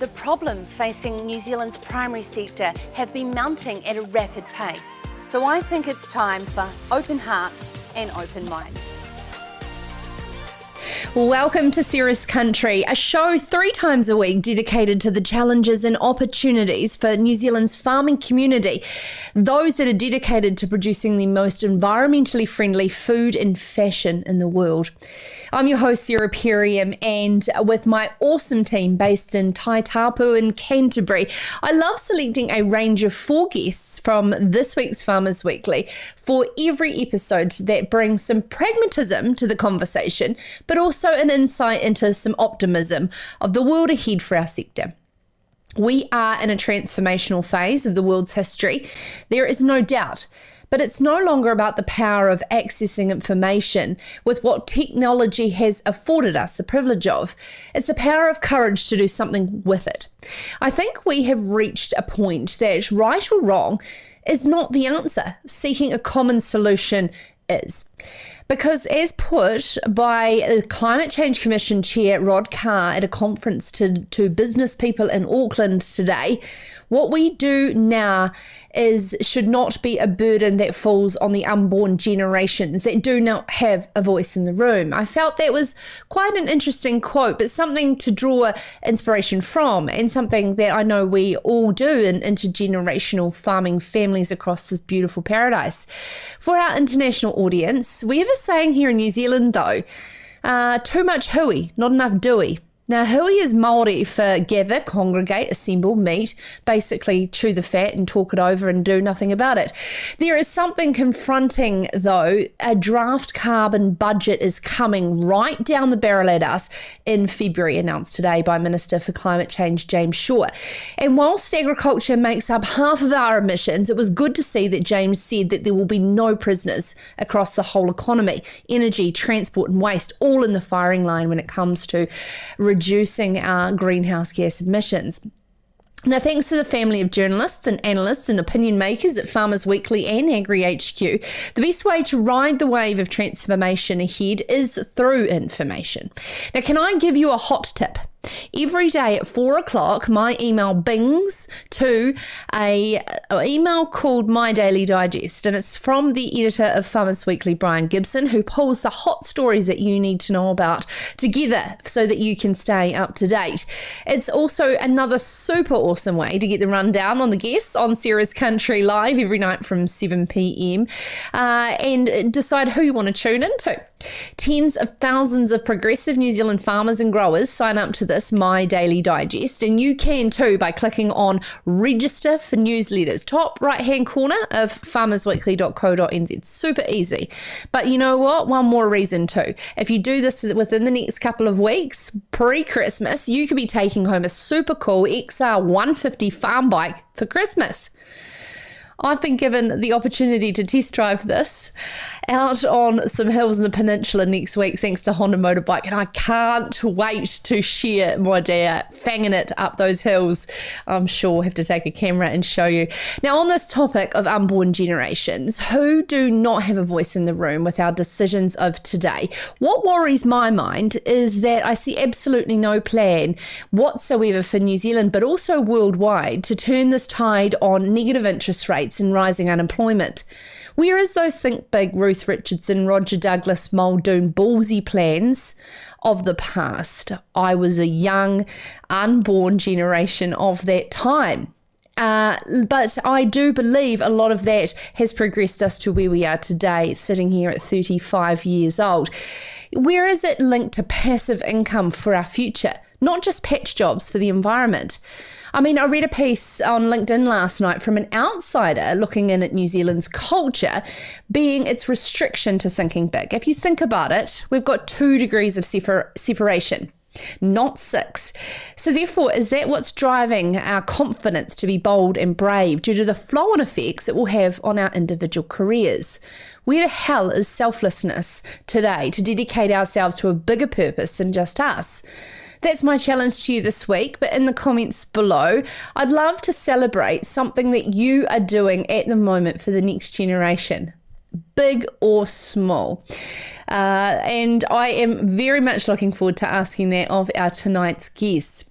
The problems facing New Zealand's primary sector have been mounting at a rapid pace. So I think it's time for open hearts and open minds. Welcome to Sarah's Country, a show 3 times a week dedicated to the challenges and opportunities for New Zealand's farming community, those that are dedicated to producing the most environmentally friendly food and fashion in the world. I'm your host, Sarah Perriam, and with my awesome team based in Taitapu in Canterbury, I love selecting a range of 4 guests from this week's Farmers Weekly for every episode that brings some pragmatism to the conversation, but also an insight into some optimism of the world ahead for our sector. We are in a transformational phase of the world's history. There is no doubt. But it's no longer about the power of accessing information with what technology has afforded us the privilege of. It's the power of courage to do something with it. I think we have reached a point that right or wrong is not the answer. Seeking a common solution is. Because as put by the Climate Change Commission Chair Rod Carr at a conference to business people in Auckland today, what we do now should not be a burden that falls on the unborn generations that do not have a voice in the room. I felt that was quite an interesting quote, but something to draw inspiration from, and something that I know we all do in intergenerational farming families across this beautiful paradise. For our international audience, we have a saying here in New Zealand though, too much hui, not enough dewey. Now, hui is Māori for gather, congregate, assemble, meet, basically chew the fat and talk it over and do nothing about it. There is something confronting, though. A draft carbon budget is coming right down the barrel at us in February, announced today by Minister for Climate Change, James Shaw. And whilst agriculture makes up half of our emissions, it was good to see that James said that there will be no prisoners across the whole economy. Energy, transport and waste, all in the firing line when it comes to reducing our greenhouse gas emissions. Now, thanks to the family of journalists and analysts and opinion makers at Farmers Weekly and AgriHQ, the best way to ride the wave of transformation ahead is through information. Now, can I give you a hot tip? Every day at 4 o'clock, my email bings to an email called My Daily Digest, and it's from the editor of Farmers Weekly, Brian Gibson, who pulls the hot stories that you need to know about together so that you can stay up to date. It's also another super awesome way to get the rundown on the guests on Sarah's Country Live every night from 7 p.m. And decide who you want to tune into. Tens of thousands of progressive New Zealand farmers and growers sign up to this My Daily Digest, and you can too by clicking on register for newsletters, top right hand corner of farmersweekly.co.nz. Super easy. But you know what? One more reason too. If you do this within the next couple of weeks, pre-Christmas, you could be taking home a super cool XR 150 farm bike for Christmas. I've been given the opportunity to test drive this out on some hills in the peninsula next week thanks to Honda Motorbike, and I can't wait to share my day fanging it up those hills. I'm sure we'll have to take a camera and show you. Now, on this topic of unborn generations who do not have a voice in the room with our decisions of today, what worries my mind is that I see absolutely no plan whatsoever for New Zealand, but also worldwide, to turn this tide on negative interest rates and rising unemployment. Whereas those think big Ruth Richardson, Roger Douglas, Muldoon, ballsy plans of the past, I was a young, unborn generation of that time. But I do believe a lot of that has progressed us to where we are today, sitting here at 35 years old. Where is it linked to passive income for our future, not just patch jobs for the environment? I mean, I read a piece on LinkedIn last night from an outsider looking in at New Zealand's culture, being its restriction to thinking big. If you think about it, we've got 2 degrees of separation, not 6. So therefore, is that what's driving our confidence to be bold and brave due to the flow-on effects it will have on our individual careers? Where the hell is selflessness today to dedicate ourselves to a bigger purpose than just us? That's my challenge to you this week, but in the comments below, I'd love to celebrate something that you are doing at the moment for the next generation, big or small. And I am very much looking forward to asking that of our tonight's guests.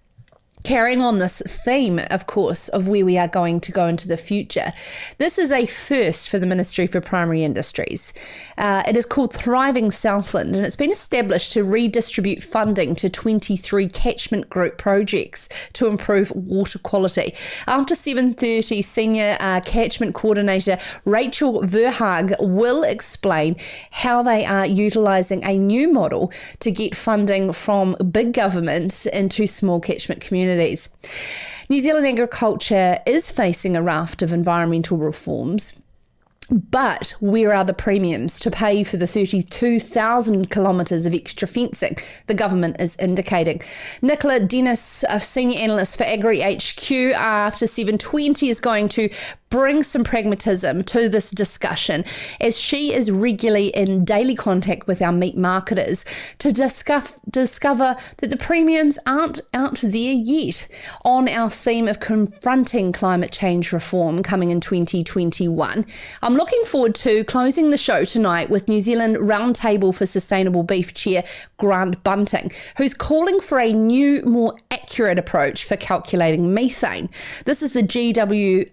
Carrying on this theme, of course, of where we are going to go into the future, this is a first for the Ministry for Primary Industries. It is called Thriving Southland, and it's been established to redistribute funding to 23 catchment group projects to improve water quality. After 7:30, Senior Catchment Coordinator Rachael Verhaegh will explain how they are utilising a new model to get funding from big government into small catchment communities. New Zealand agriculture is facing a raft of environmental reforms. But where are the premiums to pay for the 32,000 kilometres of extra fencing the government is indicating? Nicola Dennis, a senior analyst for AgriHQ, after 7:20 is going to bring some pragmatism to this discussion, as she is regularly in daily contact with our meat marketers to discover that the premiums aren't out there yet, on our theme of confronting climate change reform coming in 2021. I'm looking forward to closing the show tonight with New Zealand Roundtable for Sustainable Beef Chair Grant Bunting, who's calling for a new, more accurate approach for calculating methane. This is the GWP-STAR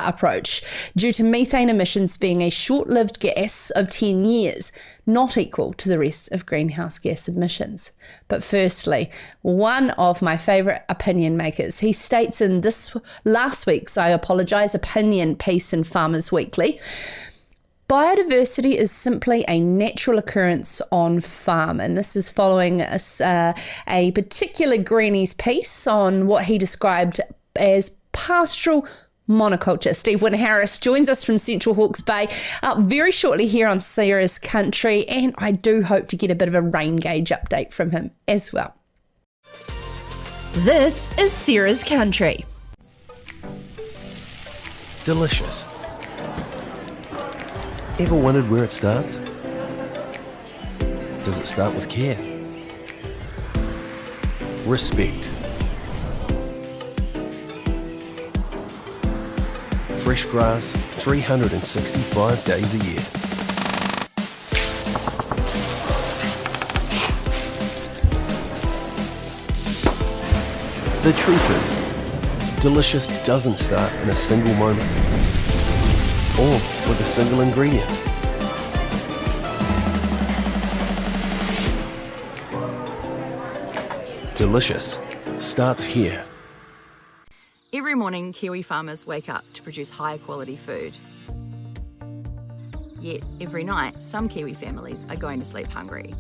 approach, due to methane emissions being a short-lived gas of 10 years, not equal to the rest of greenhouse gas emissions. But firstly, one of my favourite opinion makers, he states in this last week's opinion piece in Farmers Weekly, biodiversity is simply a natural occurrence on farm. And this is following a particular Greenies piece on what he described as pastoral monoculture. Steve Wyn-Harris joins us from Central Hawke's Bay very shortly here on Ceres Country, and I do hope to get a bit of a rain gauge update from him as well. This is Ceres Country. Delicious. Ever wondered where it starts? Does it start with care? Respect. Fresh grass 365 days a year. The truth is, delicious doesn't start in a single moment or with a single ingredient. Delicious starts here. Every morning, Kiwi farmers wake up to produce high quality food. Yet, every night, some Kiwi families are going to sleep hungry.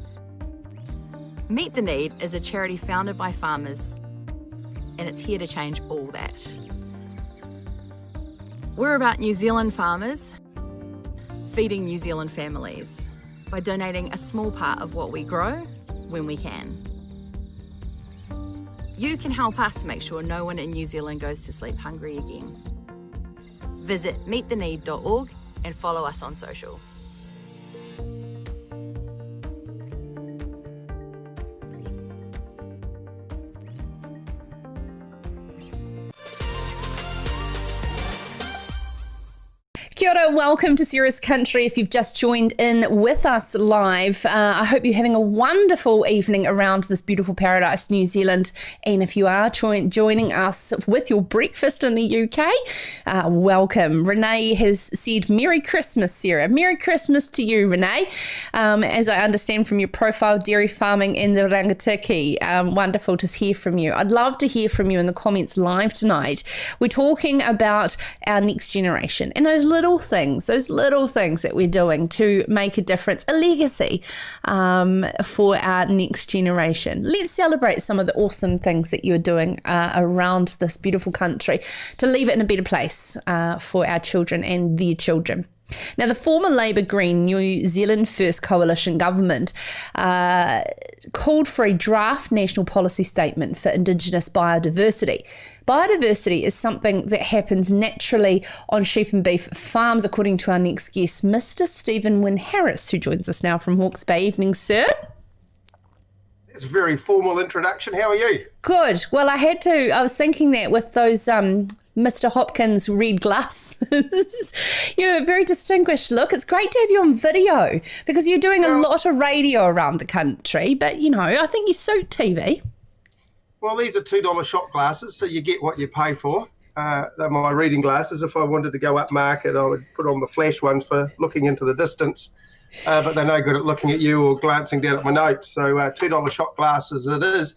Meet the Need is a charity founded by farmers, and it's here to change all that. We're about New Zealand farmers feeding New Zealand families by donating a small part of what we grow when we can. You can help us make sure no one in New Zealand goes to sleep hungry again. Visit meettheneed.org and follow us on social. Kia ora, welcome to Ceres Country. If you've just joined in with us live, I hope you're having a wonderful evening around this beautiful paradise, New Zealand. And if you are joining us with your breakfast in the UK, welcome. Renee has said Merry Christmas, Sarah. Merry Christmas to you, Renee. As I understand from your profile, dairy farming in the Rangitikei. Wonderful to hear from you. I'd love to hear from you in the comments live tonight. We're talking about our next generation and those little things that we're doing to make a difference, a legacy for our next generation. Let's celebrate some of the awesome things that you're doing around this beautiful country to leave it in a better place for our children and their children. Now, the former Labour Green New Zealand First Coalition government called for a draft national policy statement for Indigenous biodiversity. Biodiversity is something that happens naturally on sheep and beef farms, according to our next guest, Mr. Steve Wyn-Harris, who joins us now from Hawke's Bay. Evening, sir. It's a very formal introduction. How are you? Good. Well, I was thinking that with those Mr. Hopkins red glasses. You're a very distinguished look. It's great to have you on video because you're doing a lot of radio around the country, but, you know, I think you suit TV. Well, these are $2 shot glasses, so you get what you pay for. They're my reading glasses. If I wanted to go up market, I would put on the flash ones for looking into the distance. But they're no good at looking at you or glancing down at my notes. So $2 shot glasses it is.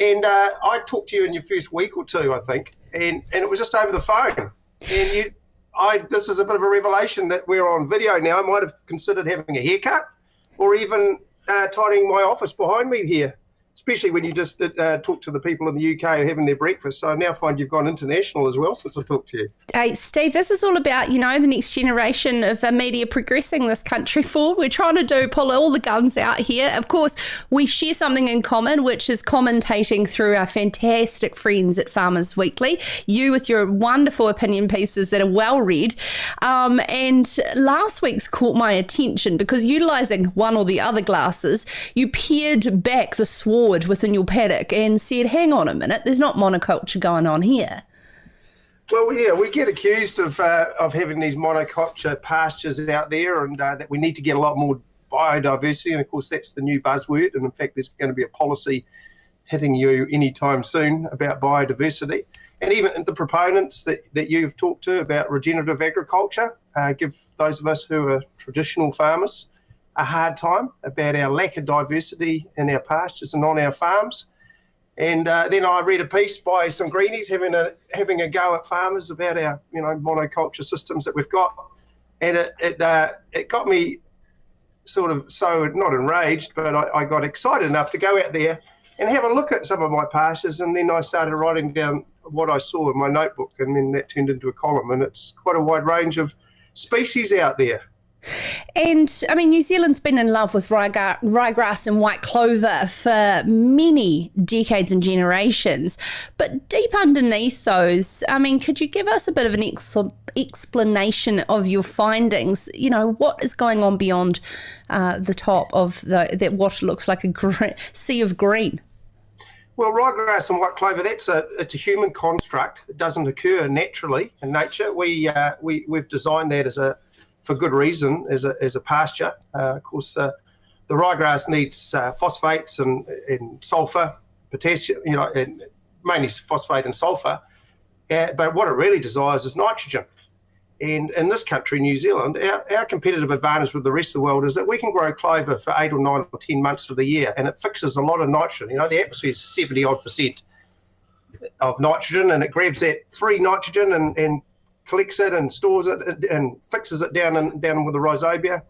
And I talked to you in your first week or two, I think, and it was just over the phone. And this is a bit of a revelation that we're on video now. I might have considered having a haircut or even tidying my office behind me here, especially when you just talk to the people in the UK having their breakfast. So I now find you've gone international as well since I talked to you. Hey, Steve, this is all about, the next generation of media progressing this country forward. We're trying to pull all the guns out here. Of course, we share something in common, which is commentating through our fantastic friends at Farmers Weekly. You with your wonderful opinion pieces that are well read. And last week's caught my attention because utilising one or the other glasses, you peered back the sward within your paddock and said, hang on a minute, there's not monoculture going on here. Well, yeah, we get accused of having these monoculture pastures out there and that we need to get a lot more biodiversity. And, of course, that's the new buzzword. And, in fact, there's going to be a policy hitting you anytime soon about biodiversity. And even the proponents that you've talked to about regenerative agriculture give those of us who are traditional farmers a hard time about our lack of diversity in our pastures and on our farms. And then I read a piece by some greenies having a go at farmers about our monoculture systems that we've got, and it got me sort of so not enraged, but I got excited enough to go out there and have a look at some of my pastures, and then I started writing down what I saw in my notebook, and then that turned into a column, and it's quite a wide range of species out there. And, New Zealand's been in love with ryegrass and white clover for many decades and generations. But deep underneath those, could you give us a bit of an explanation of your findings? What is going on beyond the top of what looks like a sea of green? Well, ryegrass and white clover, it's a human construct. It doesn't occur naturally in nature. We've designed that for good reason as a pasture. Of course, the ryegrass needs phosphates and sulfur, potassium, and mainly phosphate and sulfur. But what it really desires is nitrogen. And in this country, New Zealand, our competitive advantage with the rest of the world is that we can grow clover for 8 or 9 or 10 months of the year, and it fixes a lot of nitrogen. The atmosphere is 70-odd% of nitrogen, and it grabs that free nitrogen and collects it and stores it and fixes it down with the rhizobia,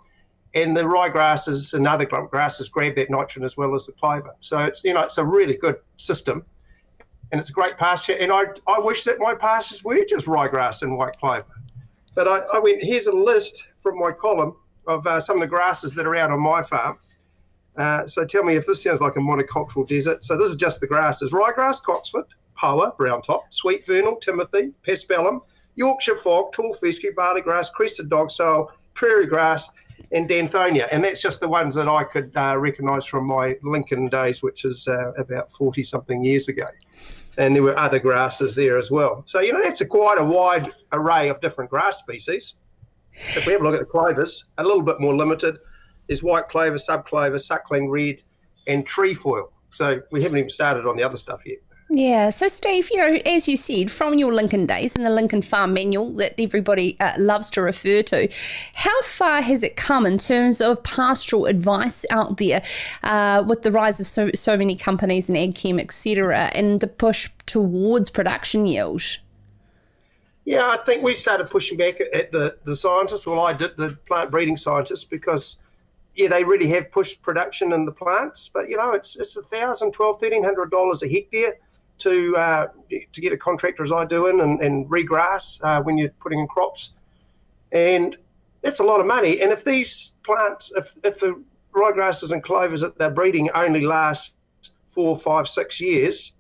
and the ryegrasses and other grasses grab that nitrogen as well as the clover. So it's a really good system, and it's a great pasture. And I wish that my pastures were just ryegrass and white clover. But I went, here's a list from my column of some of the grasses that are out on my farm. So tell me if this sounds like a monocultural desert. So this is just the grasses: ryegrass, cocksfoot, poa, brown top, sweet vernal, timothy, paspalum, Yorkshire fog, tall fescue, barley grass, crested dogsoil, prairie grass, and danthonia. And that's just the ones that I could recognise from my Lincoln days, which is about 40-something years ago. And there were other grasses there as well. So, that's quite a wide array of different grass species. If we have a look at the clovers, a little bit more limited. There's white clover, subclover, suckling red, and trefoil. So we haven't even started on the other stuff yet. Yeah, so Steve, as you said, from your Lincoln days and the Lincoln Farm Manual that everybody loves to refer to, how far has it come in terms of pastoral advice out there with the rise of so many companies and ag chem, etc., and the push towards production yield? Yeah, I think we started pushing back at the scientists. Well, I did, the plant breeding scientists, because they really have pushed production in the plants. But it's $1,000, $1,200, $1,300 a hectare to get a contractor as I do and regrass when you're putting in crops, and that's a lot of money. And if these plants, if the ryegrasses and clovers that they're breeding only last 4, 5, 6 years,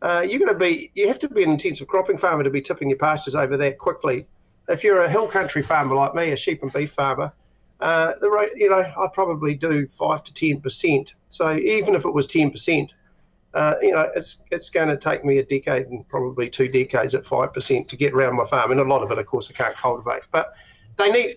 you have to be an intensive cropping farmer to be tipping your pastures over that quickly. If you're a hill country farmer like me, a sheep and beef farmer, I probably do 5 to 10%. So even if it was 10%. It's going to take me a decade and probably 2 decades at 5% to get around my farm. And a lot of it, of course, I can't cultivate. But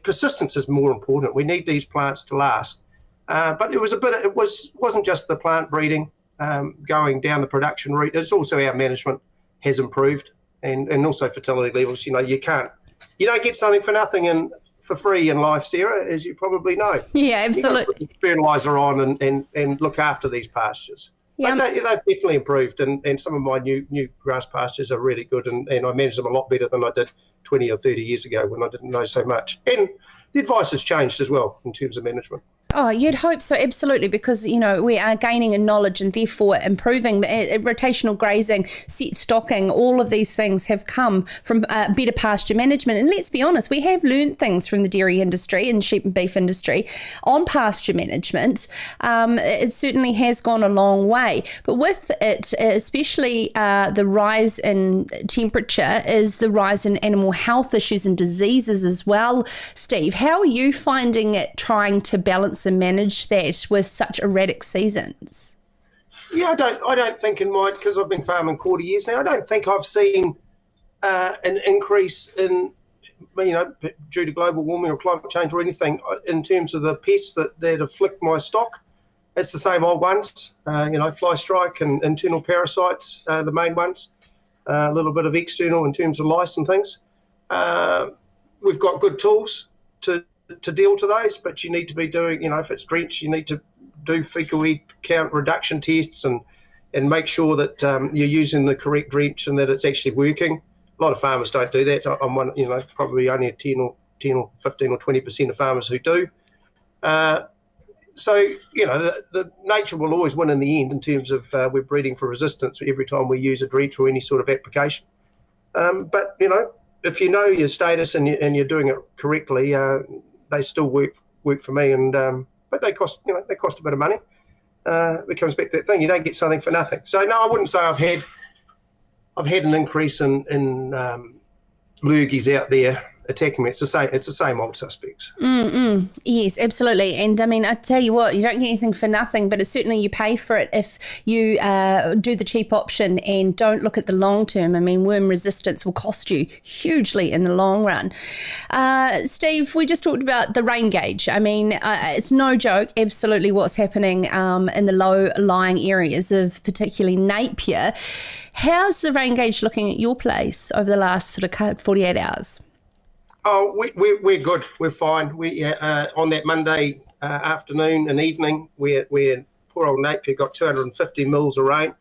persistence is more important. We need these plants to last. But it wasn't just the plant breeding. going down the production route. It's also our management has improved, and also fertility levels. You don't get something for nothing for free in life, Sarah, as you probably know. Yeah, absolutely. You put fertiliser on and look after these pastures. Yeah. But they've definitely improved, and some of my new grass pastures are really good, and I manage them a lot better than I did 20 or 30 years ago when I didn't know so much. And the advice has changed as well in terms of management. Oh, you'd hope so, absolutely, because, we are gaining in knowledge and therefore improving. Rotational grazing, set stocking, all of these things have come from better pasture management. And let's be honest, we have learned things from the dairy industry and sheep and beef industry on pasture management. It certainly has gone a long way. But with it, especially the rise in temperature, is the rise in animal health issues and diseases as well. Steve, how are you finding it trying to balance and manage that with such erratic seasons? Yeah, I don't think because I've been farming 40 years now, I don't think I've seen an increase in, due to global warming or climate change or anything in terms of the pests that afflict my stock. It's the same old ones, fly strike and internal parasites, the main ones, a little bit of external in terms of lice and things. We've got good tools to deal to those, but you need to be doing, if it's drench, you need to do fecal count reduction tests and make sure that you're using the correct drench and that it's actually working. A lot of farmers don't do that. I'm one, probably only 10 or 15 or 20% of farmers who do. So, the nature will always win in the end in terms of we're breeding for resistance every time we use a drench or any sort of application. But, if you know your status and you're doing it correctly, they still work for me, but they cost a bit of money. It comes back to that thing, you don't get something for nothing. So no, I wouldn't say I've had an increase in lurgies out there attacking me. It's the same old suspects. Yes, absolutely. And I mean, I tell you what, you don't get anything for nothing, but it's certainly you pay for it if you do the cheap option and don't look at the long term. I mean, worm resistance will cost you hugely in the long run. Steve, we just talked about the rain gauge. I mean, it's no joke, absolutely, what's happening in the low-lying areas of particularly Napier. How's the rain gauge looking at your place over the last sort of 48 hours? Oh, we're good. We're fine. We on that Monday afternoon and evening, where poor old Napier got 250 mils of rain,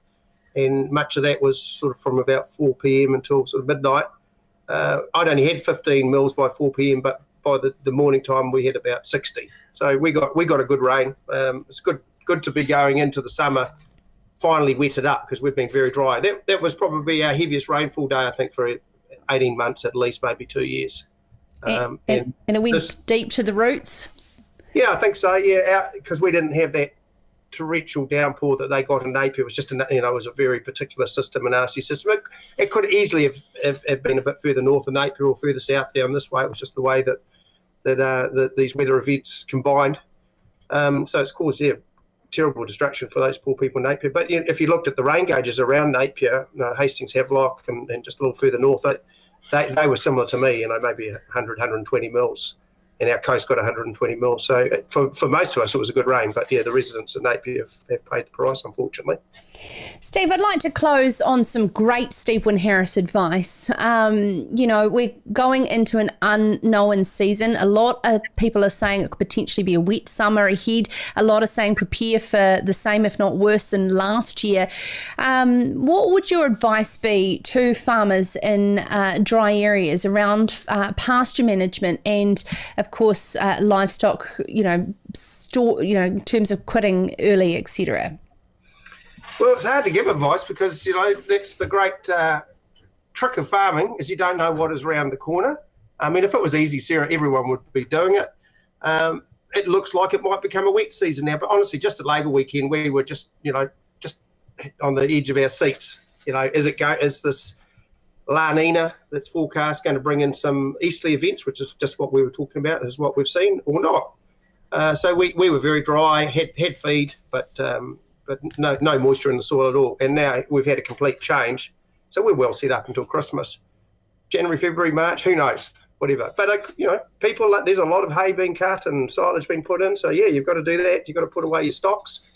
and much of that was sort of from about 4 p.m. until sort of midnight. I'd only had 15 mils by 4 p.m., but by the morning time we had about 60. So we got a good rain. It's good to be going into the summer, finally wetted up, because we've been very dry. That was probably our heaviest rainfall day, I think, for 18 months at least, maybe 2 years. And it went deep to the roots? Yeah, I think so, yeah, because we didn't have that torrential downpour that they got in Napier. It was just, it was a very particular system, a nasty system. It could easily have been a bit further north of Napier or further south down this way. It was just the way that these weather events combined. So it's caused, terrible destruction for those poor people in Napier. But if you looked at the rain gauges around Napier, Hastings, Havelock, and just a little further north, they were similar to me, maybe 100, 120 mils. And our coast got 120 mils. So for most of us, it was a good rain. But, the residents of Napier have paid the price, unfortunately. Steve, I'd like to close on some great Steve Wyn-Harris advice. We're going into an unknown season. A lot of people are saying it could potentially be a wet summer ahead. A lot are saying prepare for the same, if not worse, than last year. What would your advice be to farmers in dry areas around pasture management and, of course, livestock, in terms of quitting early, etc.? Well, it's hard to give advice because, that's the great trick of farming is you don't know what is around the corner. I mean, if it was easy, Sarah, everyone would be doing it. It looks like it might become a wet season now, but honestly, just at Labour weekend, we were just on the edge of our seats. Is this La Nina that's forecast going to bring in some easterly events, which is just what we were talking about, is what we've seen, or not? So we were very dry, had feed, but no moisture in the soil at all. And now we've had a complete change. So we're well set up until Christmas. January, February, March, who knows, whatever. But, people, there's a lot of hay being cut and silage being put in. So, you've got to do that. You've got to put away your stocks.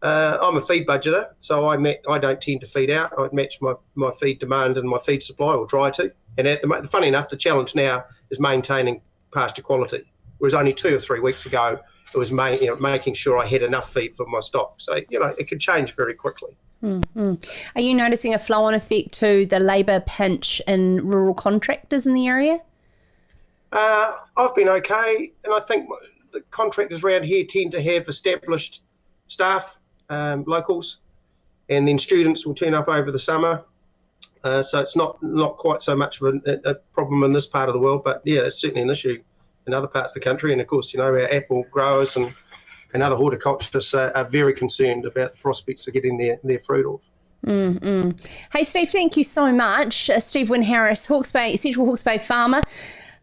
I'm a feed budgeter, so I don't tend to feed out. I match my feed demand and my feed supply, or try to. And funny enough, the challenge now is maintaining pasture quality, whereas only 2 or 3 weeks ago, it was making sure I had enough feed for my stock. So, it could change very quickly. Mm-hmm. Are you noticing a flow-on effect to the labour pinch in rural contractors in the area? I've been okay, and I think the contractors around here tend to have established staff, locals, and then students will turn up over the summer. So it's not quite so much of a problem in this part of the world, but yeah, it's certainly an issue in other parts of the country. And of course, our apple growers and other horticulturists are very concerned about the prospects of getting their fruit off. Mm-hmm. Hey, Steve, thank you so much. Steve Wyn-Harris, Central Hawke's Bay farmer,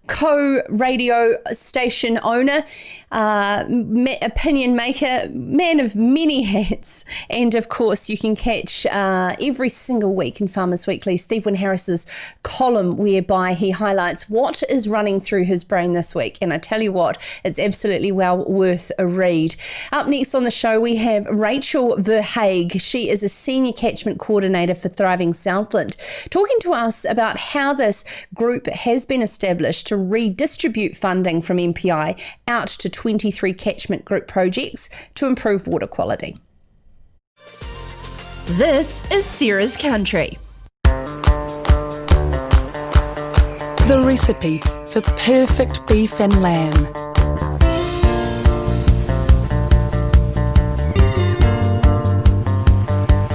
co-radio station owner, opinion maker, man of many hats. And of course, you can catch every single week in Farmers Weekly Steve Wyn-Harris's column, whereby he highlights what is running through his brain this week. And I tell you what, it's absolutely well worth a read. Up next on the show, we have Rachael Verhaegh. She is a senior catchment coordinator for Thriving Southland, talking to us about how this group has been established to redistribute funding from MPI out to 23 catchment group projects to improve water quality. This is Sarah's Country. The recipe for perfect beef and lamb.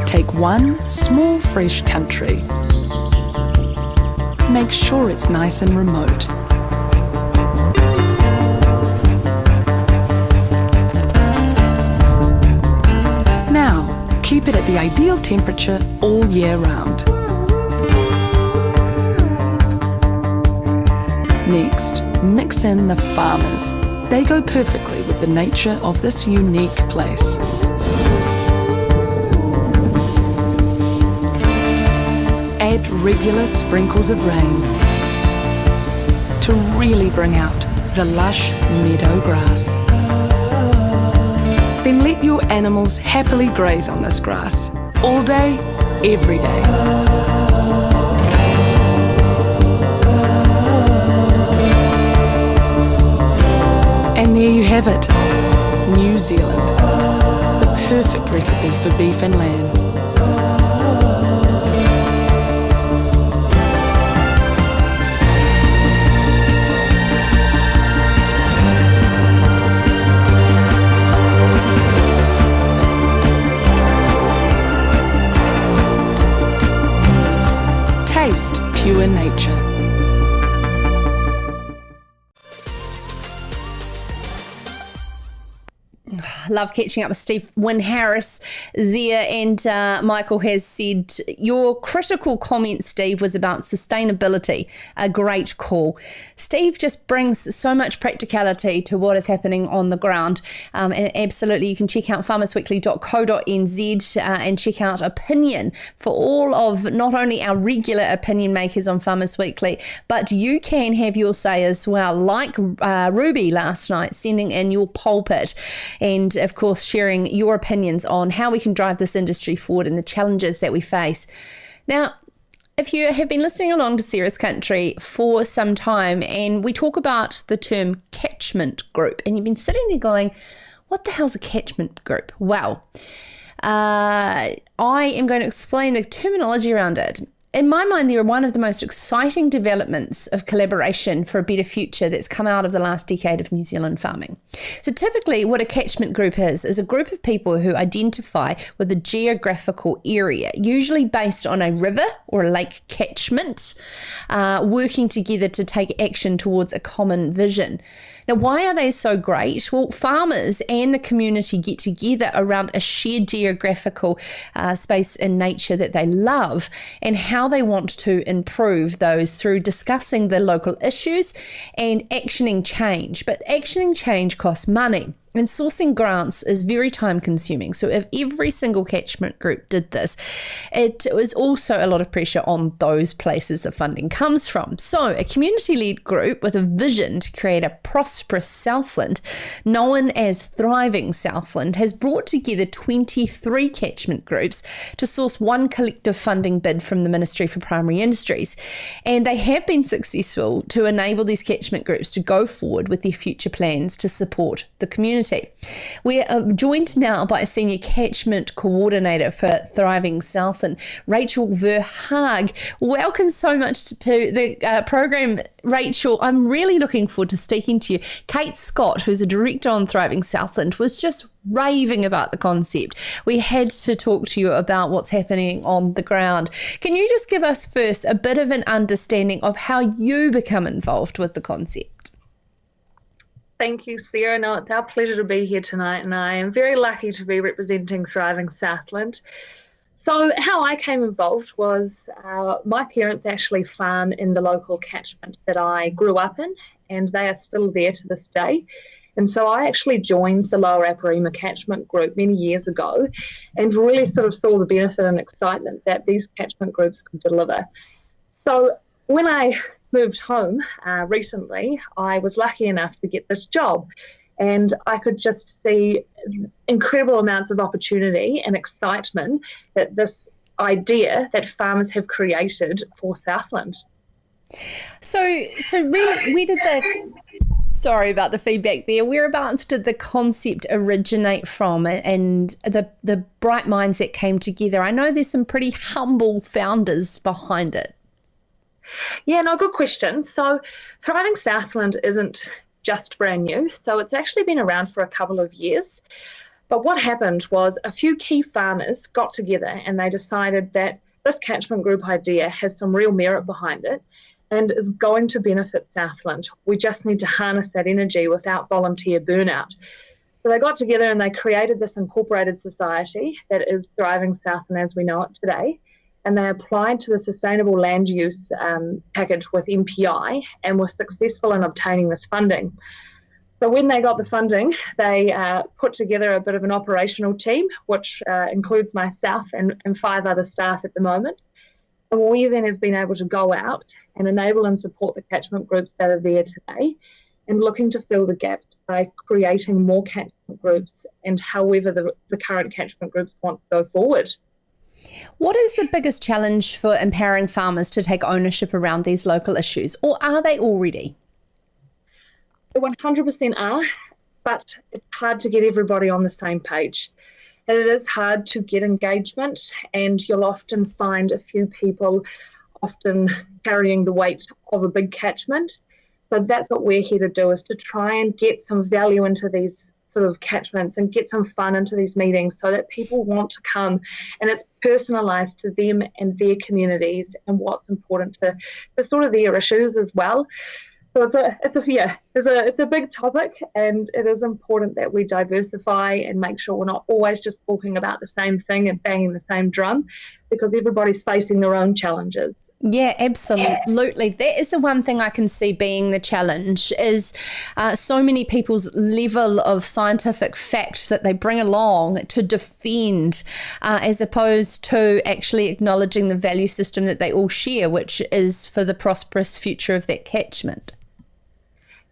Take one small fresh country. Make sure it's nice and remote. Now, keep it at the ideal temperature all year round. Next, mix in the farmers. They go perfectly with the nature of this unique place. Add regular sprinkles of rain to really bring out the lush meadow grass. Then let your animals happily graze on this grass all day, every day. And there you have it, New Zealand, the perfect recipe for beef and lamb. Taste pure nature. Love catching up with Steve Wyn-Harris there, and Michael has said your critical comment, Steve, was about sustainability. A great call. Steve just brings so much practicality to what is happening on the ground, and absolutely you can check out farmersweekly.co.nz and check out Opinion for all of not only our regular opinion makers on Farmers Weekly, but you can have your say as well, like Ruby last night, sending in your pulpit and of course sharing your opinions on how we can drive this industry forward and the challenges that we face. Now, if you have been listening along to Sarah's Country for some time and we talk about the term catchment group, and you've been sitting there going, what the hell's a catchment group? Well, I am going to explain the terminology around it. In my mind, they're one of the most exciting developments of collaboration for a better future that's come out of the last decade of New Zealand farming. So typically what a catchment group is a group of people who identify with a geographical area, usually based on a river or a lake catchment, working together to take action towards a common vision. Now, why are they so great? Well, farmers and the community get together around a shared geographical space in nature that they love and how they want to improve those through discussing the local issues and actioning change. But actioning change costs money. And sourcing grants is very time consuming. So if every single catchment group did this, it was also a lot of pressure on those places that funding comes from. So a community-led group with a vision to create a prosperous Southland, known as Thriving Southland, has brought together 23 catchment groups to source one collective funding bid from the Ministry for Primary Industries. And they have been successful to enable these catchment groups to go forward with their future plans to support the community. We are joined now by a senior catchment coordinator for Thriving Southland, Rachael Verhaegh. Welcome so much to the program, Rachael. I'm really looking forward to speaking to you. Kate Scott, who's a director on Thriving Southland, was just raving about the concept. We had to talk to you about what's happening on the ground. Can you just give us first a bit of an understanding of how you become involved with the concept? Thank you, Sarah. No, it's our pleasure to be here tonight, and I am very lucky to be representing Thriving Southland. So how I came involved was my parents actually farm in the local catchment that I grew up in, and they are still there to this day. And so I actually joined the Lower Aparima catchment group many years ago and really sort of saw the benefit and excitement that these catchment groups could deliver. So when I moved home recently, I was lucky enough to get this job, and I could just see incredible amounts of opportunity and excitement that this idea that farmers have created for Southland. So really, where did sorry about the feedback there, whereabouts did the concept originate from, and the bright minds that came together? I know there's some pretty humble founders behind it. Yeah, no, good question. So Thriving Southland isn't just brand new. So it's actually been around for a couple of years. But what happened was a few key farmers got together and they decided that this catchment group idea has some real merit behind it and is going to benefit Southland. We just need to harness that energy without volunteer burnout. So they got together and they created this incorporated society that is Thriving Southland as we know it today. And they applied to the Sustainable Land Use package with MPI and were successful in obtaining this funding. So when they got the funding, they put together a bit of an operational team, which includes myself and 5 other staff at the moment. And we then have been able to go out and enable and support the catchment groups that are there today and looking to fill the gaps by creating more catchment groups and however the current catchment groups want to go forward. What is the biggest challenge for empowering farmers to take ownership around these local issues, or are they already? They 100% are, but it's hard to get everybody on the same page. And it is hard to get engagement, and you'll often find a few people often carrying the weight of a big catchment. So that's what we're here to do, is to try and get some value into these sort of catchments and get some fun into these meetings so that people want to come, and it's personalised to them and their communities and what's important to sort of their issues as well. So it's a big topic, and it is important that we diversify and make sure we're not always just talking about the same thing and banging the same drum, because everybody's facing their own challenges. Yeah, absolutely. That is the one thing I can see being the challenge is so many people's level of scientific fact that they bring along to defend as opposed to actually acknowledging the value system that they all share, which is for the prosperous future of that catchment.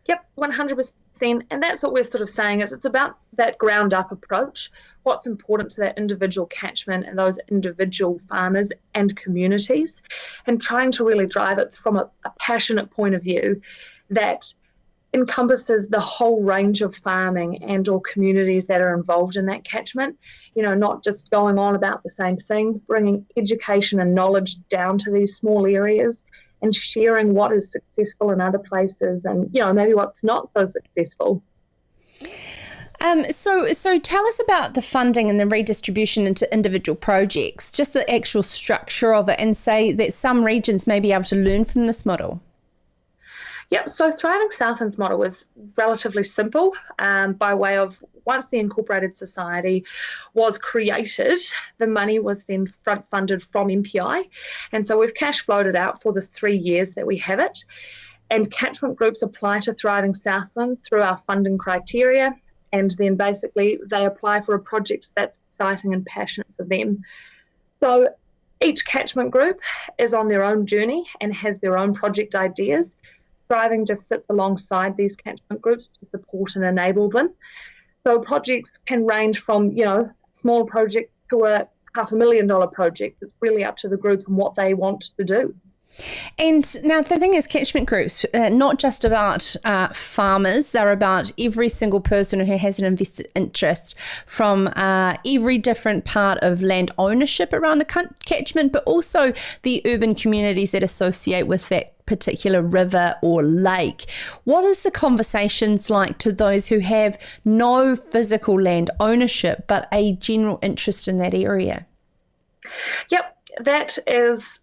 Yep, 100%. And that's what we're sort of saying is it's about that ground up approach, what's important to that individual catchment and those individual farmers and communities, and trying to really drive it from a passionate point of view that encompasses the whole range of farming and or communities that are involved in that catchment, not just going on about the same thing, bringing education and knowledge down to these small areas and sharing what is successful in other places and, maybe what's not so successful. So tell us about the funding and the redistribution into individual projects, just the actual structure of it, and say that some regions may be able to learn from this model. Yep, so Thriving Southland's model was relatively simple by way of once the incorporated society was created, the money was then front funded from MPI. And so we've cash flowed it out for the 3 years that we have it. And catchment groups apply to Thriving Southland through our funding criteria. and then basically they apply for a project that's exciting and passionate for them. So each catchment group is on their own journey and has their own project ideas. Thriving just sits alongside these catchment groups to support and enable them. So projects can range from, small project to a $500,000 project. It's really up to the group and what they want to do. And now the thing is, catchment groups, not just about farmers, they're about every single person who has an invested interest from every different part of land ownership around a catchment, but also the urban communities that associate with that particular river or lake. What is the conversations like to those who have no physical land ownership but a general interest in that area? Yep, that is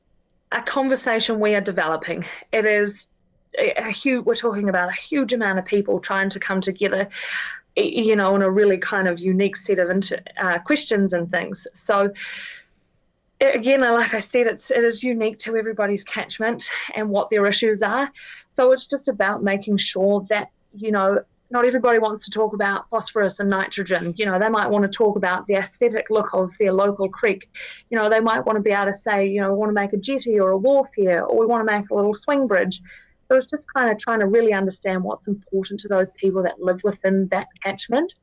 a conversation we are developing. It is we're talking about a huge amount of people trying to come together, in a really kind of unique set of questions and things. So again, like I said, it is unique to everybody's catchment and what their issues are. So it's just about making sure that, not everybody wants to talk about phosphorus and nitrogen. They might want to talk about the aesthetic look of their local creek. They might want to be able to say, we want to make a jetty or a wharf here, or we want to make a little swing bridge. So it's just kind of trying to really understand what's important to those people that live within that catchment.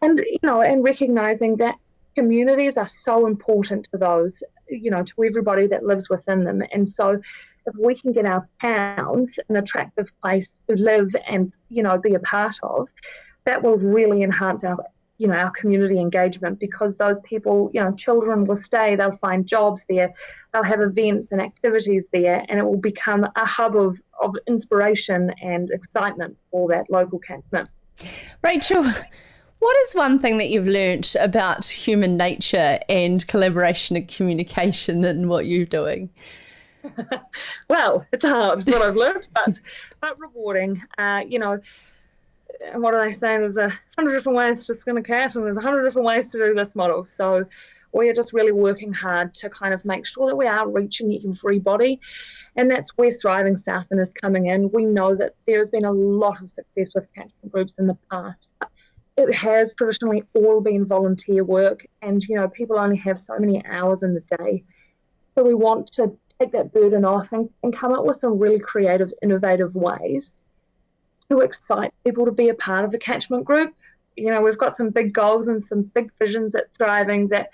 And, and recognising that communities are so important to those, to everybody that lives within them. And so if we can get our towns an attractive place to live and, be a part of, that will really enhance our, our community engagement, because those people, children will stay, they'll find jobs there, they'll have events and activities there, and it will become a hub of inspiration and excitement for that local catchment. Rachel, what is one thing that you've learnt about human nature and collaboration and communication in what you're doing? Well, it's hard, is what I've learned, but rewarding. What do they say? There's 100 different ways to skin a cat, and there's 100 different ways to do this model. So we are just really working hard to kind of make sure that we are reaching everybody, and that's where Thriving Southland is coming in. We know that there has been a lot of success with catchment groups in the past. It has traditionally all been volunteer work, and people only have so many hours in the day. So we want to take that burden off and come up with some really creative, innovative ways to excite people to be a part of a catchment group. We've got some big goals and some big visions at Thriving that,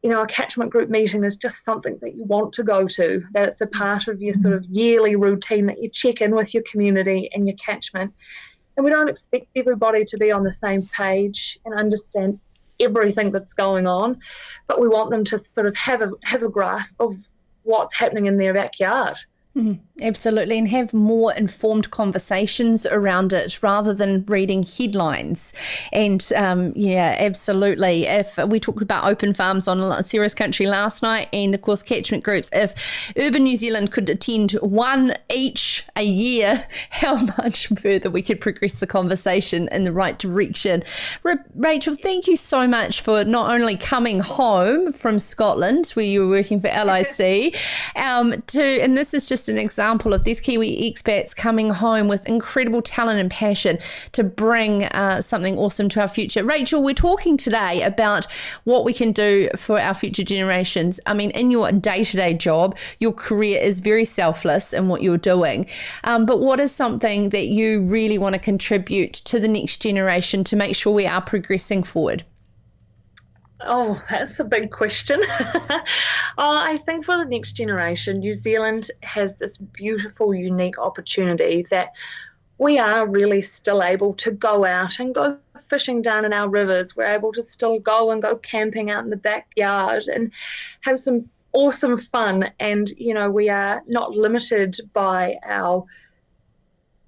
a catchment group meeting is just something that you want to go to, that it's a part of your sort of yearly routine, that you check in with your community and your catchment. And we don't expect everybody to be on the same page and understand everything that's going on, but we want them to sort of have a grasp of what's happening in their backyard. Absolutely, and have more informed conversations around it rather than reading headlines. And absolutely. If we talked about open farms on Sarah's Country last night, and of course catchment groups, if Urban New Zealand could attend one each a year, how much further we could progress the conversation in the right direction. Rachel, thank you so much for not only coming home from Scotland, where you were working for LIC, and this is just an example of these Kiwi expats coming home with incredible talent and passion to bring something awesome to our future. Rachel, we're talking today about what we can do for our future generations. I mean, in your day-to-day job, your career is very selfless in what you're doing. But what is something that you really want to contribute to the next generation to make sure we are progressing forward? Oh, that's a big question. I think for the next generation, New Zealand has this beautiful, unique opportunity that we are really still able to go out and go fishing down in our rivers. We're able to still go and go camping out in the backyard and have some awesome fun. And, we are not limited by our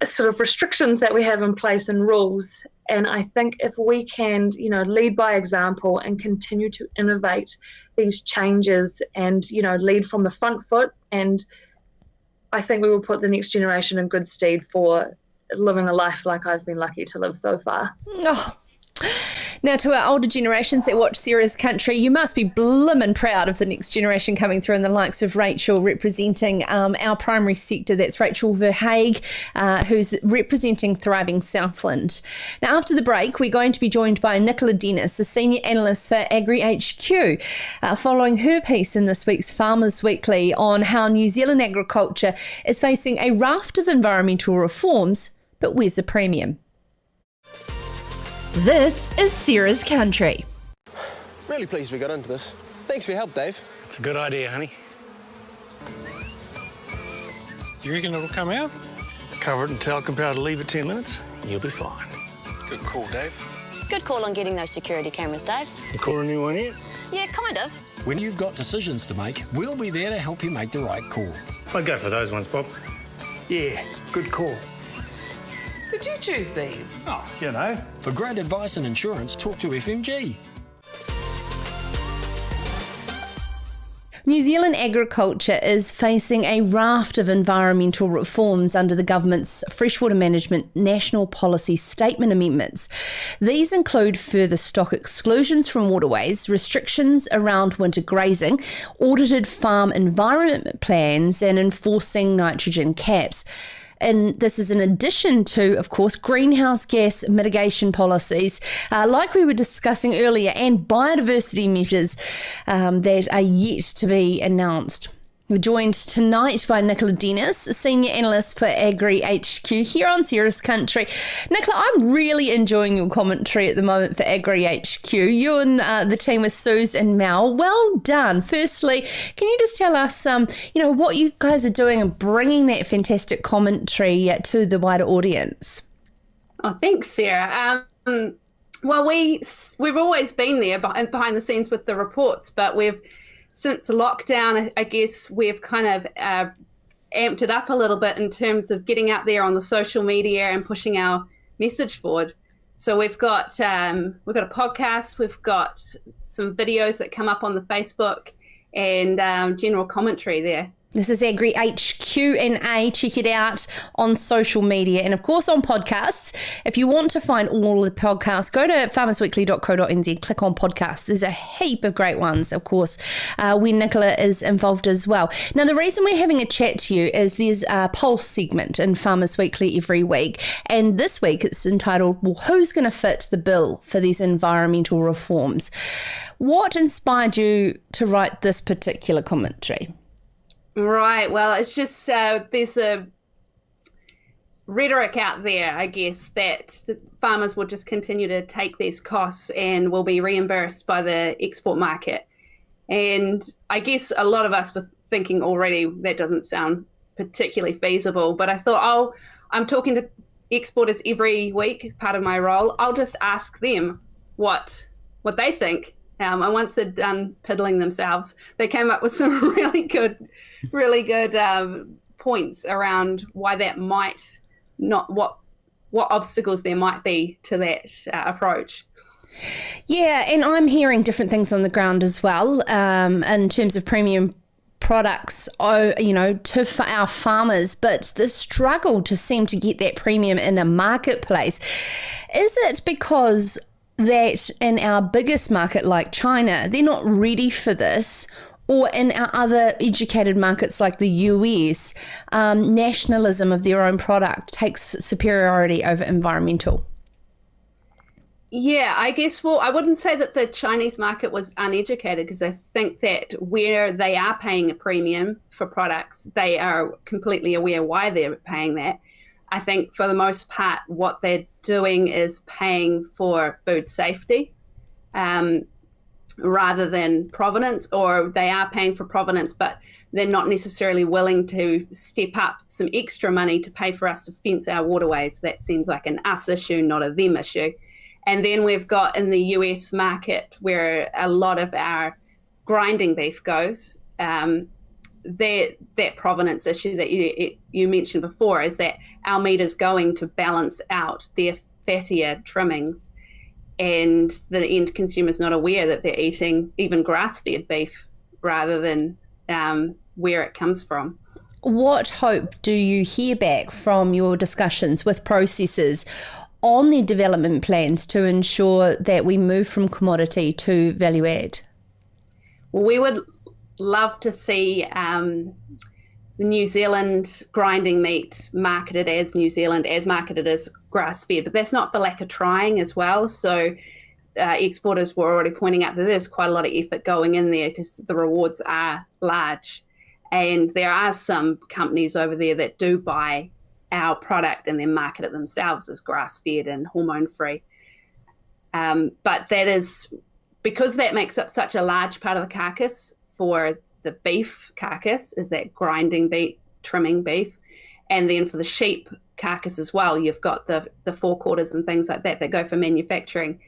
sort of restrictions that we have in place and rules. And I think if we can, lead by example and continue to innovate these changes and, lead from the front foot, and I think we will put the next generation in good stead for living a life like I've been lucky to live so far. Oh, Now, to our older generations that watch Sarah's Country, you must be blimmin' proud of the next generation coming through, and the likes of Rachael representing our primary sector. That's Rachael Verhaegh, who's representing thriving Southland. Now, after the break, we're going to be joined by Nicola Dennis, a senior analyst for AgriHQ, following her piece in this week's Farmers Weekly on how New Zealand agriculture is facing a raft of environmental reforms, but where's the premium? This is Sarah's Country. Really pleased we got into this. Thanks for your help, Dave. It's a good idea, honey. You reckon it'll come out? Cover it and tell compound to leave it 10 minutes. You'll be fine. Good call, Dave. Good call on getting those security cameras, Dave. You call a new one yet? Yeah, kind of. When you've got decisions to make, we'll be there to help you make the right call. I'd go for those ones, Bob. Yeah, good call. Did you choose these? Oh, you know. For great advice and insurance, talk to FMG. New Zealand agriculture is facing a raft of environmental reforms under the government's Freshwater Management National Policy Statement amendments. These include further stock exclusions from waterways, restrictions around winter grazing, audited farm environment plans, and enforcing nitrogen caps. And this is in addition to, of course, greenhouse gas mitigation policies, like we were discussing earlier, and biodiversity measures that are yet to be announced. We're joined tonight by Nicola Dennis, senior analyst for AgriHQ here on Sarah's Country. Nicola, I'm really enjoying your commentary at the moment for AgriHQ. You and the team with Suze and Mel, well done. Firstly, can you just tell us, what you guys are doing and bringing that fantastic commentary to the wider audience? Oh, thanks, Sarah. Well, we've always been there behind the scenes with the reports, but since lockdown, I guess we've kind of amped it up a little bit in terms of getting out there on the social media and pushing our message forward. So we've got a podcast, we've got some videos that come up on the Facebook, and general commentary there. This is AgriHQ&A. Check it out on social media and, of course, on podcasts. If you want to find all the podcasts, go to farmersweekly.co.nz, click on podcasts. There's a heap of great ones, of course, when Nicola is involved as well. Now, the reason we're having a chat to you is there's a poll segment in Farmers Weekly every week. And this week it's entitled, well, who's going to fit the bill for these environmental reforms? What inspired you to write this particular commentary? Right. Well, it's just there's a rhetoric out there, I guess, that the farmers will just continue to take these costs and will be reimbursed by the export market. And I guess a lot of us were thinking already that doesn't sound particularly feasible. But I thought, I'm talking to exporters every week, part of my role. I'll just ask them what they think. And once they're done piddling themselves, they came up with some really good points around why that might not, what obstacles there might be to that approach. Yeah, and I'm hearing different things on the ground as well in terms of premium products, to our farmers, but the struggle to seem to get that premium in a marketplace. Is it because that in our biggest market like China, they're not ready for this, or in our other educated markets like the US, nationalism of their own product takes superiority over environmental? Yeah, I guess, I wouldn't say that the Chinese market was uneducated, because I think that where they are paying a premium for products, they are completely aware why they're paying that. I think for the most part, what they're doing is paying for food safety rather than provenance, or they are paying for provenance, but they're not necessarily willing to step up some extra money to pay for us to fence our waterways. That seems like an us issue, not a them issue. And then we've got in the US market where a lot of our grinding beef goes, that provenance issue that you mentioned before is that our meat is going to balance out their fattier trimmings, and the end consumer is not aware that they're eating even grass-fed beef rather than where it comes from. What hope do you hear back from your discussions with processors on their development plans to ensure that we move from commodity to value add? Well, we would love to see the New Zealand grinding meat marketed as New Zealand, as marketed as grass-fed, but that's not for lack of trying as well. So exporters were already pointing out that there's quite a lot of effort going in there because the rewards are large. And there are some companies over there that do buy our product and then market it themselves as grass-fed and hormone-free. But that is, because that makes up such a large part of the carcass for the beef carcass, is that grinding beef, trimming beef. And then for the sheep carcass as well, you've got the forequarters and things like that go for manufacturing.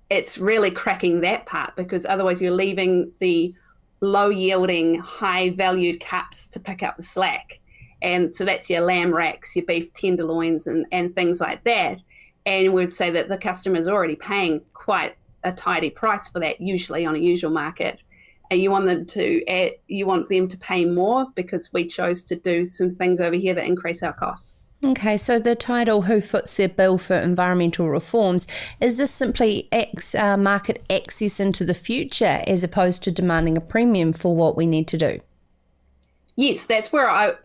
It's really cracking that part, because otherwise you're leaving the low-yielding, high-valued cuts to pick up the slack. And so that's your lamb racks, your beef tenderloins and things like that. And we would say that the customer's already paying quite a tidy price for that, usually on a usual market. And you want them to pay more because we chose to do some things over here that increase our costs. Okay, so the title, Who Foots Their Bill for Environmental Reforms, is this simply market access into the future as opposed to demanding a premium for what we need to do? Yes, that's where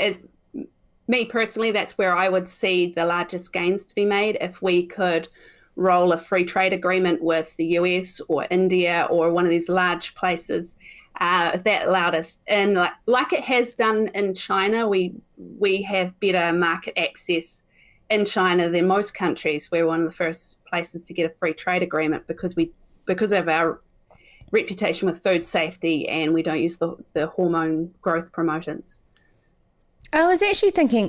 me personally, that's where I would see the largest gains to be made if we could roll a free trade agreement with the US or India or one of these large places. If that allowed us in, like it has done in China, we have better market access in China than most countries. We're one of the first places to get a free trade agreement because of our reputation with food safety, and we don't use the hormone growth promotants. I was actually thinking,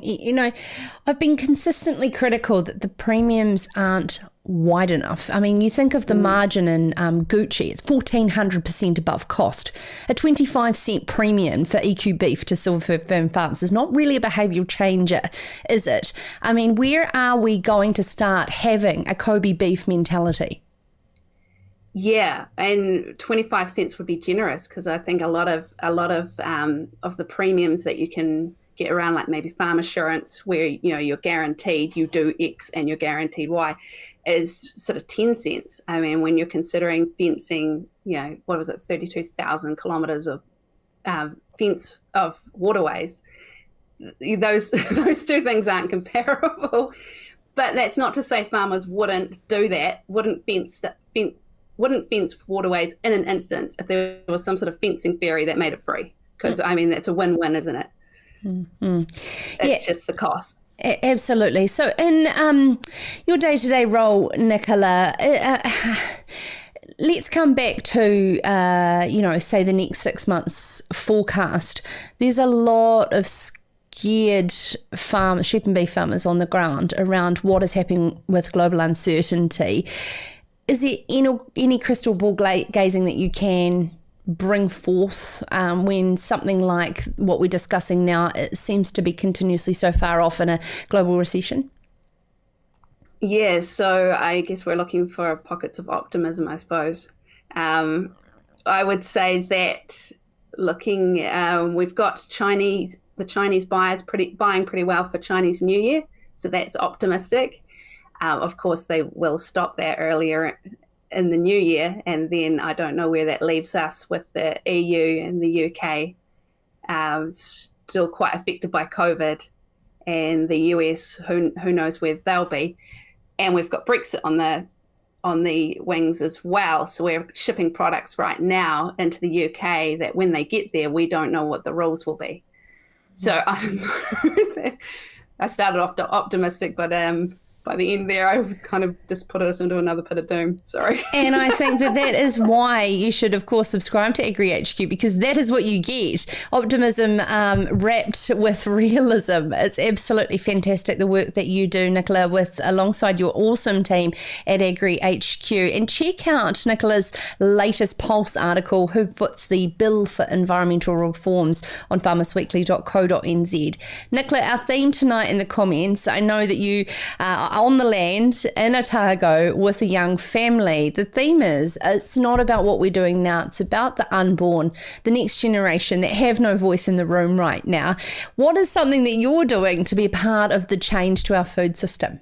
I've been consistently critical that the premiums aren't wide enough. I mean, you think of the margin in Gucci, it's 1,400% above cost. A 25-cent premium for EQ beef to Silver Fern Farms is not really a behavioural changer, is it? I mean, where are we going to start having a Kobe beef mentality? Yeah, and 25 cents would be generous, because I think a lot of the premiums that you can get around, like maybe farm assurance, where you're guaranteed you do X and you're guaranteed Y, is sort of 10 cents. I mean, when you're considering fencing, 32,000 kilometres of fence of waterways, those two things aren't comparable. But that's not to say farmers wouldn't do that, wouldn't fence waterways in an instance if there was some sort of fencing ferry that made it free. Because, I mean, that's a win-win, isn't it? Mm-hmm. It's just the cost. Absolutely. So in your day-to-day role, Nicola, let's come back to, say the next 6 months forecast. There's a lot of scared sheep and beef farmers on the ground around what is happening with global uncertainty. Is there any crystal ball gazing that you can bring forth when something like what we're discussing now, it seems to be continuously so far off in a global recession? Yeah, so I guess we're looking for pockets of optimism, I suppose. I would say that we've got the Chinese buyers buying pretty well for Chinese New Year, so that's optimistic. Of course, they will stop that earlier in the new year, and then I don't know where that leaves us with the EU and the UK still quite affected by COVID, and the US, who knows where they'll be. And we've got Brexit on the wings as well, so we're shipping products right now into the UK that when they get there, we don't know what the rules will be. So I don't know. I started off optimistic, but by the end there, I kind of just put us into another pit of doom. Sorry. And I think that is why you should, of course, subscribe to AgriHQ, because that is what you get. Optimism wrapped with realism. It's absolutely fantastic, the work that you do, Nicola, alongside your awesome team at AgriHQ. And check out Nicola's latest Pulse article, Who Foots the Bill for Environmental Reforms, on farmersweekly.co.nz. Nicola, our theme tonight in the comments, I know that you on the land in Otago with a young family. The theme is, it's not about what we're doing now, it's about the unborn, the next generation that have no voice in the room right now. What is something that you're doing to be a part of the change to our food system?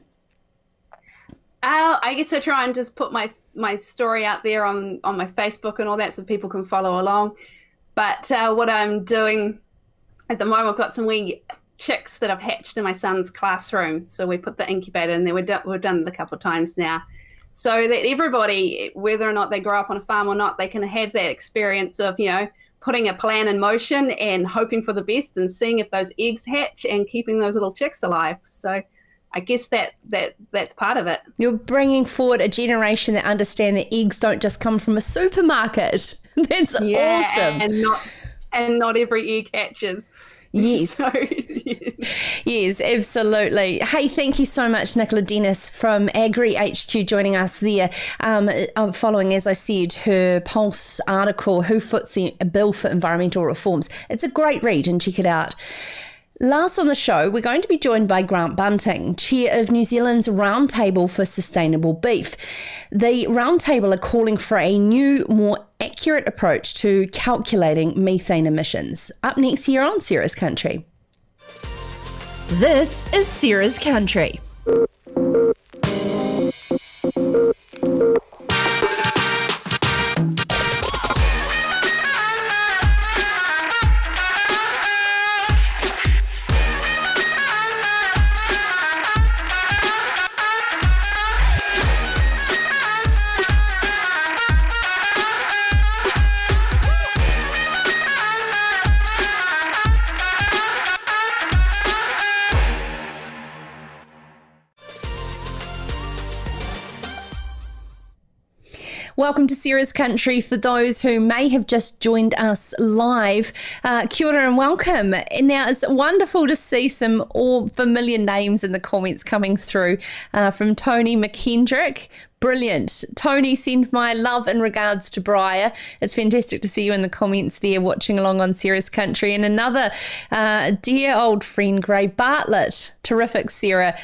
I guess I try and just put my story out there on my Facebook and all that so people can follow along. But what I'm doing at the moment, I've got some wee chicks that I've hatched in my son's classroom. So we put the incubator in there. We've done it a couple of times now. So that everybody, whether or not they grow up on a farm or not, they can have that experience of, putting a plan in motion and hoping for the best and seeing if those eggs hatch and keeping those little chicks alive. So I guess that's part of it. You're bringing forward a generation that understand that eggs don't just come from a supermarket. That's awesome. And not every egg hatches. Yes. So, yes, absolutely. Hey, thank you so much, Nicola Dennis from AgriHQ, joining us there, following, as I said, her Pulse article, Who Foots the Bill for Environmental Reforms. It's a great read, and check it out. Last on the show, we're going to be joined by Grant Bunting, chair of New Zealand's Roundtable for Sustainable Beef. The Roundtable are calling for a new, more accurate approach to calculating methane emissions. Up next here on Sarah's Country. This is Sarah's Country. Welcome to Sarah's Country for those who may have just joined us live. Kia ora and welcome. Now, it's wonderful to see some all familiar names in the comments coming through from Tony McKendrick. Brilliant. Tony, send my love and regards to Briar. It's fantastic to see you in the comments there watching along on Sarah's Country. And another dear old friend, Gray Bartlett. Terrific, Sarah.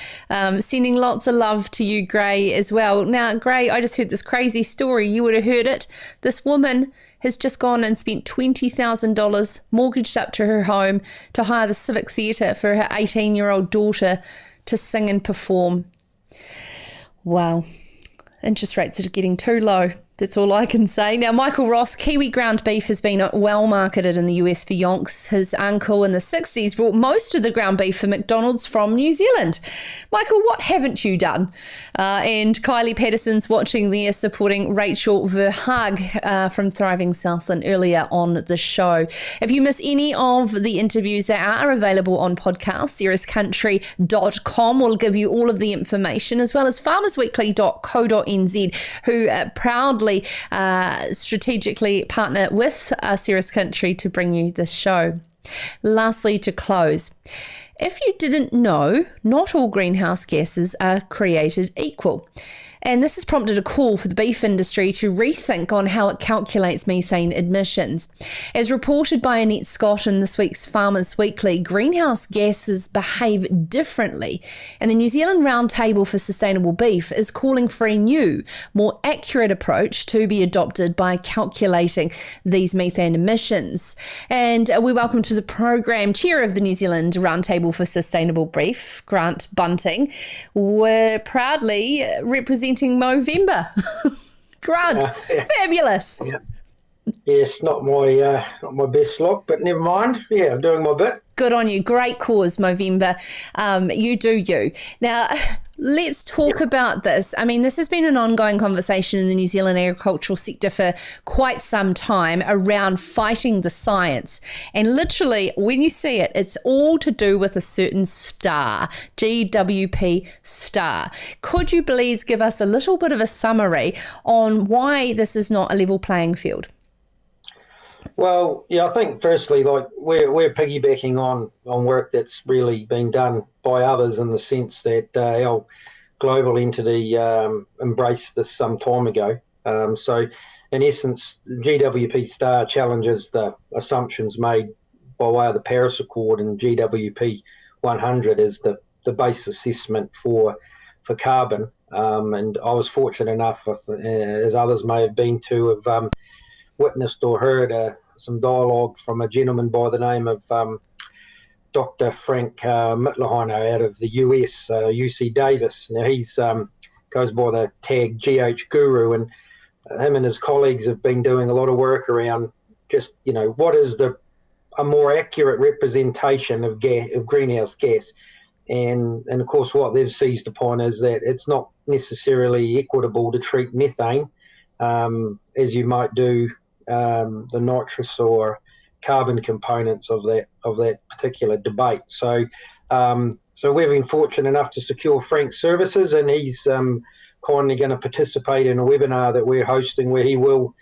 Sending lots of love to you, Gray, as well. Now, Gray, I just heard this crazy story. You would have heard it. This woman has just gone and spent $20,000 mortgaged up to her home to hire the Civic Theatre for her 18-year-old daughter to sing and perform. Wow. Interest rates are getting too low. That's all I can say. Now, Michael Ross, Kiwi ground beef has been well marketed in the US for yonks. His uncle in the 60s brought most of the ground beef for McDonald's from New Zealand. Michael, what haven't you done? And Kylie Patterson's watching there, supporting Rachael Verhaegh from Thriving Southland earlier on the show. If you miss any of the interviews, they are available on podcast, sarahscountry.com. We'll give you all of the information, as well as farmersweekly.co.nz, who proudly strategically partner with Sarah's Country to bring you this show. Lastly, to close, if you didn't know, not all greenhouse gases are created equal. And this has prompted a call for the beef industry to rethink on how it calculates methane emissions. As reported by Annette Scott in this week's Farmers Weekly, greenhouse gases behave differently, and the New Zealand Roundtable for Sustainable Beef is calling for a new, more accurate approach to be adopted by calculating these methane emissions. And we welcome to the program Chair of the New Zealand Roundtable for Sustainable Beef, Grant Bunting. We're proudly representing Movember. Grant, fabulous. Yeah. Yes, not my best look, but never mind. Yeah, I'm doing my bit. Good on you. Great cause, Movember. You do you. Now, let's talk about this. I mean, this has been an ongoing conversation in the New Zealand agricultural sector for quite some time around fighting the science. And literally, when you see it, it's all to do with a certain star, GWP star. Could you please give us a little bit of a summary on why this is not a level playing field? Well, yeah, I think firstly, like we're piggybacking on work that's really been done by others in the sense that our global entity embraced this some time ago. So, in essence, GWP Star challenges the assumptions made by way of the Paris Accord, and GWP 100 is the base assessment for carbon. And I was fortunate enough, as others may have been, to have witnessed or heard some dialogue from a gentleman by the name of Dr. Frank Mittelheiner out of the US, UC Davis. Now, he's goes by the tag GH Guru, and him and his colleagues have been doing a lot of work around just, what is a more accurate representation of greenhouse gas. And of course, what they've seized upon is that it's not necessarily equitable to treat methane as you might do the nitrous or carbon components of that particular debate. So we've been fortunate enough to secure Frank's services, and he's kindly going to participate in a webinar that we're hosting where he will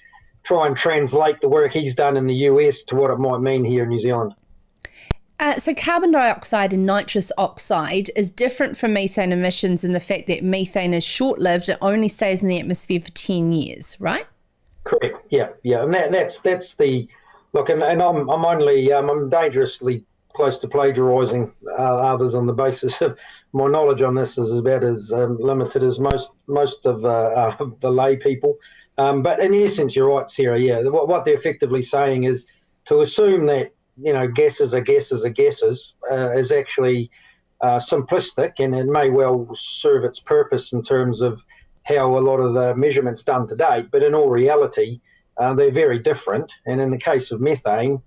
try and translate the work he's done in the US to what it might mean here in New Zealand. So carbon dioxide and nitrous oxide is different from methane emissions in the fact that methane is short-lived. It only stays in the atmosphere for 10 years, right? Correct. Yeah. And that's the look. And I'm dangerously close to plagiarising others on the basis of my knowledge on this is about as limited as most of the lay people. But in essence, you're right, Sarah. Yeah, what they're effectively saying is to assume that guesses are guesses is actually simplistic, and it may well serve its purpose in terms of how a lot of the measurements done to date. But in all reality, they're very different. And in the case of methane,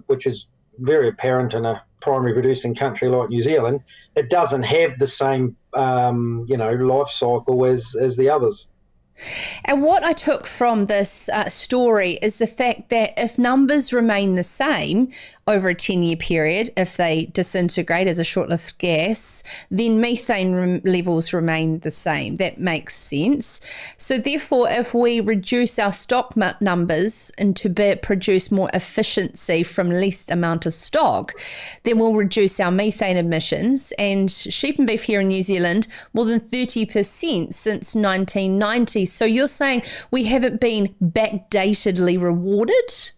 which is very apparent in a primary producing country like New Zealand, it doesn't have the same life cycle as the others. And what I took from this story is the fact that if numbers remain the same over a 10-year period, if they disintegrate as a short-lived gas, then methane levels remain the same. That makes sense. So therefore, if we reduce our stock numbers and to produce more efficiency from least amount of stock, then we'll reduce our methane emissions. And sheep and beef here in New Zealand, more than 30% since 1990. So you're saying we haven't been backdatedly rewarded?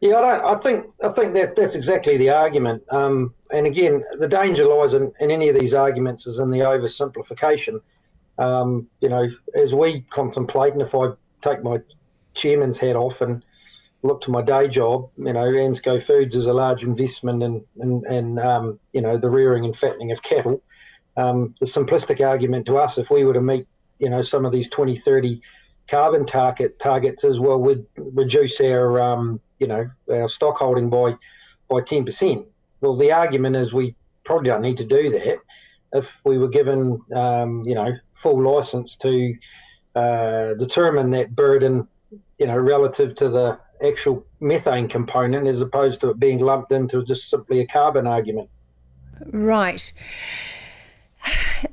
Yeah, I think that's exactly the argument. And again, the danger lies in any of these arguments is in the oversimplification. As we contemplate, and if I take my chairman's hat off and look to my day job, Ansco Foods is a large investment in the rearing and fattening of cattle. The simplistic argument to us, if we were to meet, some of these 2030 carbon targets as well, would reduce our our stock holding by 10%. Well, the argument is we probably don't need to do that. If we were given, full license to determine that burden, relative to the actual methane component, as opposed to it being lumped into just simply a carbon argument. Right.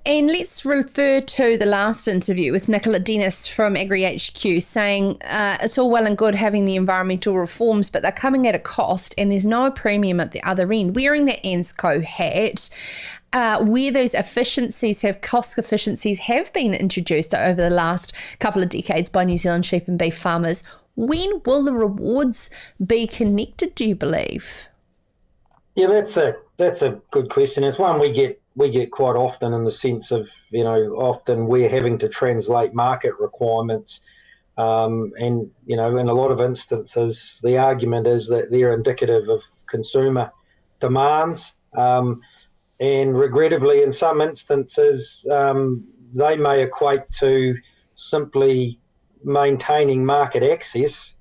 And let's refer to the last interview with Nicola Dennis from AgriHQ saying it's all well and good having the environmental reforms, but they're coming at a cost and there's no premium at the other end. Wearing that Ansco hat, where those cost efficiencies have been introduced over the last couple of decades by New Zealand sheep and beef farmers, when will the rewards be connected, do you believe? Yeah, that's a good question. It's one we get quite often in the sense of, often we're having to translate market requirements. And, in a lot of instances, the argument is that they're indicative of consumer demands. And regrettably, in some instances, they may equate to simply maintaining market access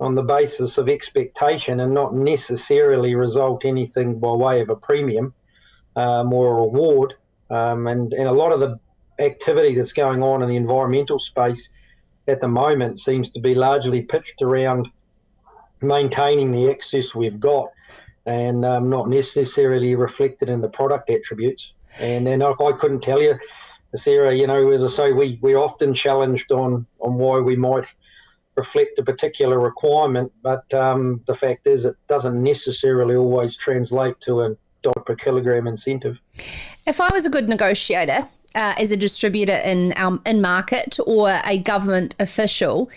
on the basis of expectation and not necessarily result anything by way of a premium or a reward. And a lot of the activity that's going on in the environmental space at the moment seems to be largely pitched around maintaining the access we've got and not necessarily reflected in the product attributes. And then I couldn't tell you, Sarah, as I say, we're often challenged on why we might reflect a particular requirement, but the fact is it doesn't necessarily always translate to a $ per kilogram incentive. If I was a good negotiator as a distributor in market or a government official,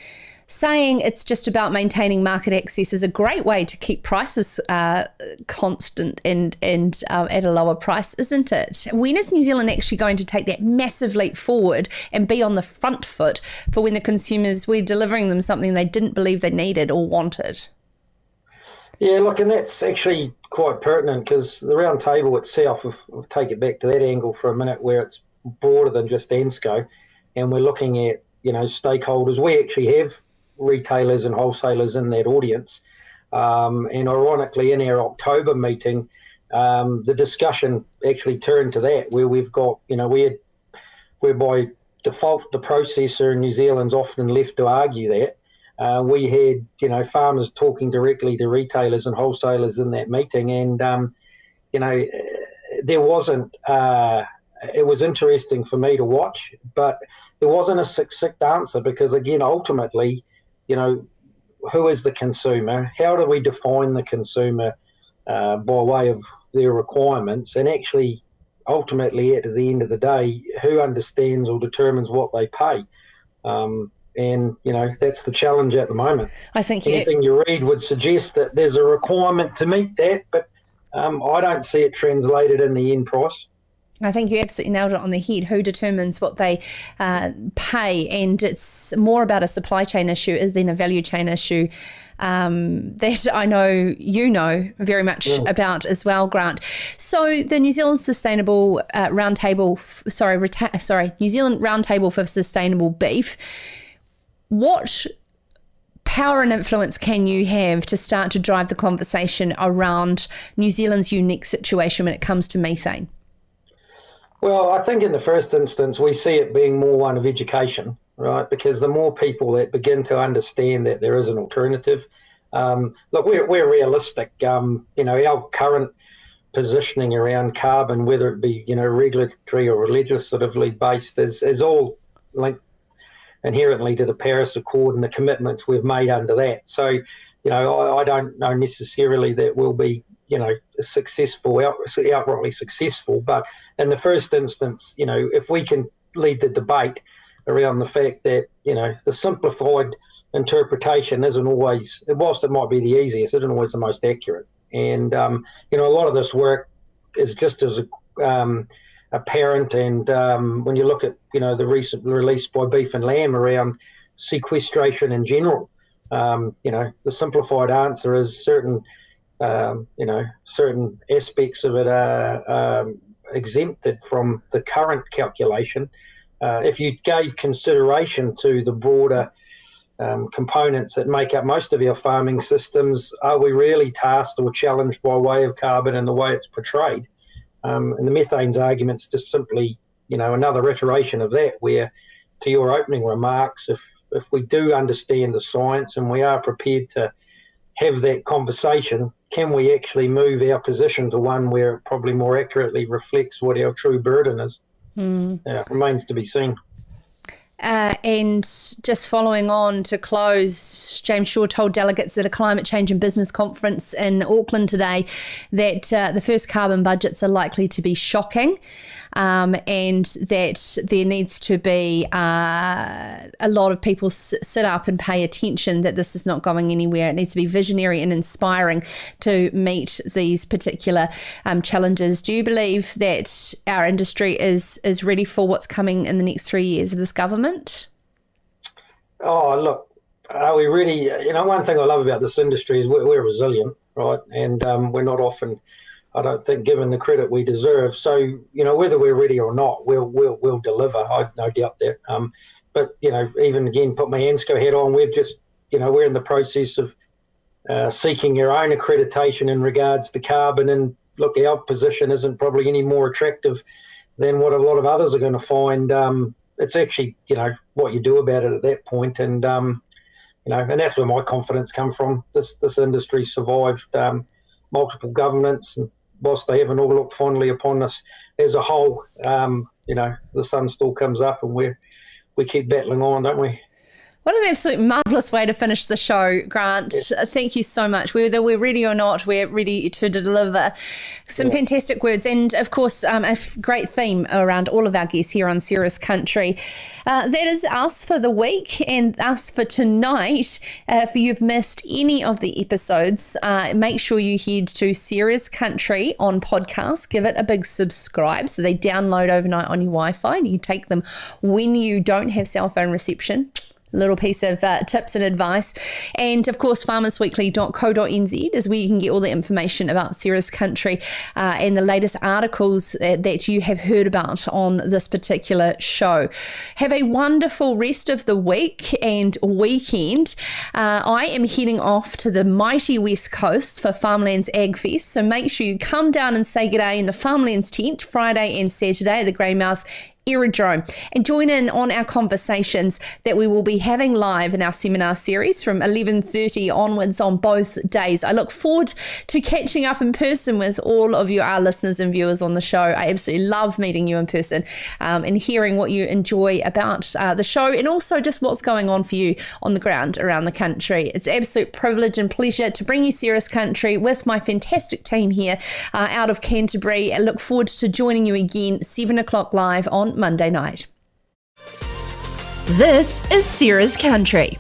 saying it's just about maintaining market access is a great way to keep prices constant and at a lower price, isn't it? When is New Zealand actually going to take that massive leap forward and be on the front foot for when the consumers, we're delivering them something they didn't believe they needed or wanted? Yeah, look, and that's actually quite pertinent because the round table itself, if we'll take it back to that angle for a minute, where it's broader than just ANSCO, and we're looking at, stakeholders. We actually have retailers and wholesalers in that audience. And ironically, in our October meeting, the discussion actually turned to that, where we've got, where by default the processor in New Zealand's often left to argue that. We had, farmers talking directly to retailers and wholesalers in that meeting, and, there wasn't, it was interesting for me to watch, but there wasn't a succinct answer because, again, ultimately, who is the consumer? How do we define the consumer by way of their requirements? And actually, ultimately, at the end of the day, who understands or determines what they pay? And, that's the challenge at the moment. I think anything you read would suggest that there's a requirement to meet that, but I don't see it translated in the end price. I think you absolutely nailed it on the head. Who determines what they pay? And it's more about a supply chain issue than a value chain issue that I know you know very much about as well, Grant. So the New Zealand Sustainable Roundtable, New Zealand Roundtable for Sustainable Beef. What power and influence can you have to start to drive the conversation around New Zealand's unique situation when it comes to methane? Well, I think in the first instance, we see it being more one of education, right? Because the more people that begin to understand that there is an alternative, look, we're realistic. Our current positioning around carbon, whether it be, regulatory or legislatively based, is all linked inherently to the Paris Accord and the commitments we've made under that. So, I don't know necessarily that we'll be, successful, outrightly successful. But in the first instance, if we can lead the debate around the fact that, the simplified interpretation isn't always, whilst it might be the easiest, it isn't always the most accurate. And, a lot of this work is just as apparent. And when you look at, the recent release by Beef and Lamb around sequestration in general, the simplified answer is certain aspects of it are exempted from the current calculation. If you gave consideration to the broader components that make up most of our farming systems, are we really tasked or challenged by way of carbon and the way it's portrayed? And the methane's argument's just simply, another iteration of that, where, to your opening remarks, if we do understand the science and we are prepared to have that conversation, can we actually move our position to one where it probably more accurately reflects what our true burden is? It remains to be seen. And just following on to close, James Shaw told delegates at a climate change and business conference in Auckland today that the first carbon budgets are likely to be shocking, and that there needs to be a lot of people sit up and pay attention that this is not going anywhere. It needs to be visionary and inspiring to meet these particular challenges. Do you believe that our industry is ready for what's coming in the next 3 years of this government? Oh, look, are we really? One thing I love about this industry is we're resilient, right? And we're not often, I don't think, given the credit we deserve. So, whether we're ready or not, we'll deliver. I've no doubt that. But, even again, put my ANSCO hat on, we've just, we're in the process of seeking our own accreditation in regards to carbon. And look, our position isn't probably any more attractive than what a lot of others are going to find. It's actually, what you do about it at that point. And, and that's where my confidence comes from. This industry survived multiple governments, and whilst they haven't all looked fondly upon us as a whole, the sun still comes up, and we keep battling on, don't we? What an absolute marvellous way to finish the show, Grant. Thank you so much. Whether we're ready or not, we're ready to deliver some fantastic words. And, of course, a great theme around all of our guests here on Ceres Country. That is us for the week and us for tonight. If you've missed any of the episodes, make sure you head to Ceres Country on podcast. Give it a big subscribe so they download overnight on your Wi-Fi. And you can take them when you don't have cell phone reception. little piece of tips and advice. And of course, farmersweekly.co.nz is where you can get all the information about Sarah's Country and the latest articles that you have heard about on this particular show. Have a wonderful rest of the week and weekend. I am heading off to the mighty West Coast for Farmlands Ag Fest, so make sure you come down and say g'day in the Farmlands tent Friday and Saturday at the Greymouth Aerodrome, and join in on our conversations that we will be having live in our seminar series from 11:30 onwards on both days. I look forward to catching up in person with all of you, our listeners and viewers on the show. I absolutely love meeting you in person and hearing what you enjoy about the show, and also just what's going on for you on the ground around the country. It's an absolute privilege and pleasure to bring you Sarah's Country with my fantastic team here out of Canterbury. I look forward to joining you again 7 o'clock live on Monday night. This is Sarah's Country.